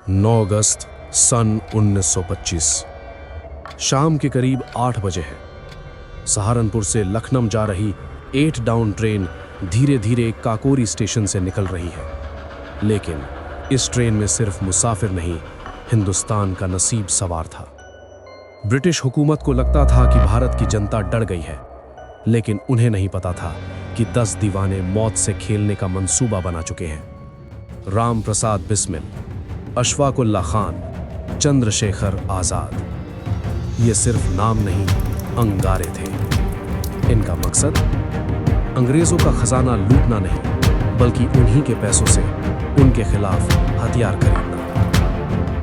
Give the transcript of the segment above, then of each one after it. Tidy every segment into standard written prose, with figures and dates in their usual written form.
9 अगस्त सन 1925 शाम के करीब 8 बजे है। सहारनपुर से लखनऊ जा रही 8 डाउन ट्रेन धीरे धीरे काकोरी स्टेशन से निकल रही है। लेकिन इस ट्रेन में सिर्फ मुसाफिर नहीं, हिंदुस्तान का नसीब सवार था। ब्रिटिश हुकूमत को लगता था कि भारत की जनता डर गई है, लेकिन उन्हें नहीं पता था कि 10 दीवाने मौत से खेलने का मंसूबा बना चुके हैं। राम प्रसाद बिस्मिल, अशफाक उल्लाह खान, चंद्रशेखर आजाद, ये सिर्फ नाम नहीं, अंगारे थे। इनका मकसद अंग्रेजों का खजाना लूटना नहीं, बल्कि उन्हीं के पैसों से उनके खिलाफ हथियार खरीदना।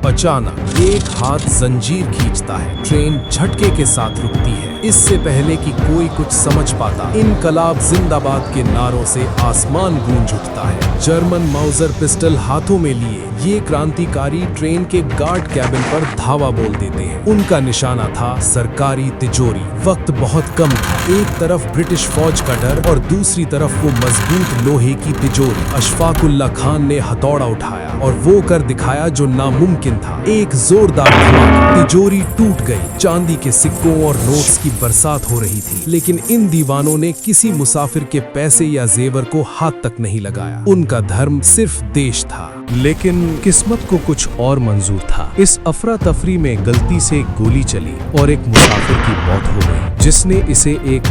अचानक एक हाथ जंजीर खींचता है, ट्रेन झटके के साथ रुकती है। इससे पहले कि कोई कुछ समझ पाता, इनकलाब जिंदाबाद के नारों से आसमान गूंज उठता है। जर्मन माउजर पिस्टल हाथों में लिए ये क्रांतिकारी ट्रेन के गार्ड कैबिन पर धावा बोल देते हैं। उनका निशाना था सरकारी तिजोरी। वक्त बहुत कम था, एक तरफ ब्रिटिश फौज का डर और दूसरी तरफ वो मजबूत लोहे की तिजोरी। अशफाक उल्लाह खान ने हथौड़ा उठाया और वो कर दिखाया जो नामुमकिन था। एक जोरदार धमाका, तिजोरी टूट गई। चांदी के सिक्कों और नोट्स की बरसात हो रही थी, लेकिन इन दीवानों ने किसी मुसाफिर के पैसे या जेवर को हाथ तक नहीं लगाया। उनका धर्म सिर्फ देश था। लेकिन किस्मत को कुछ और मंजूर था। इस अफरा तफरी में गलती से एक गोली चली और एक मुसाफिर की मौत हो गई, जिसने इसे एक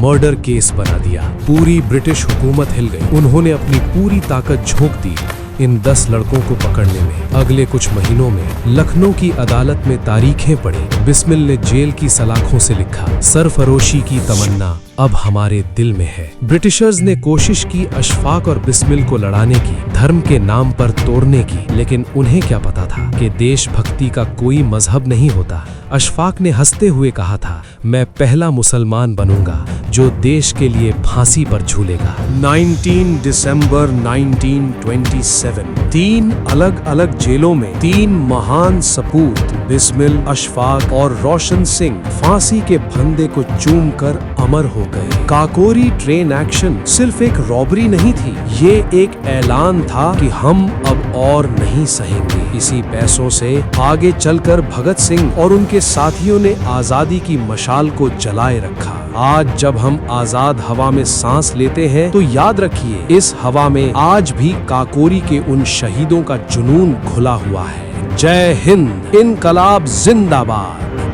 मर्डर केस बना दिया। पूरी ब्रिटिश हुकूमत हिल गई। उन्होंने अपनी पूरी ताकत झोंक दी इन 10 लड़कों को पकड़ने में। अगले कुछ महीनों में लखनऊ की अदालत में तारीखें पड़ी। बिस्मिल ने जेल की सलाखों से लिखा, सरफरोशी की तमन्ना अब हमारे दिल में है। ब्रिटिशर्स ने कोशिश की अशफाक और बिस्मिल को लड़ाने की, धर्म के नाम पर तोड़ने की, लेकिन उन्हें क्या पता था कि देशभक्ति का कोई मजहब नहीं होता। अशफाक ने हंसते हुए कहा था, मैं पहला मुसलमान बनूंगा जो देश के लिए फांसी पर झूलेगा। 19 दिसंबर 1927 3 अलग अलग जेलों में 3 महान सपूत बिस्मिल, अशफाक और रोशन सिंह फांसी के फंदे को चूम कर अमर हो गए। काकोरी ट्रेन एक्शन सिर्फ एक रॉबरी नहीं थी, ये एक ऐलान था कि हम अब और नहीं सहेंगे। इसी पैसों से आगे चलकर भगत सिंह और उनके साथियों ने आजादी की मशाल को जलाए रखा। आज जब हम आजाद हवा में सांस लेते हैं, तो याद रखिए, इस हवा में आज भी काकोरी के उन शहीदों का जुनून घुला हुआ है। जय हिंद, इनकलाब जिंदाबाद।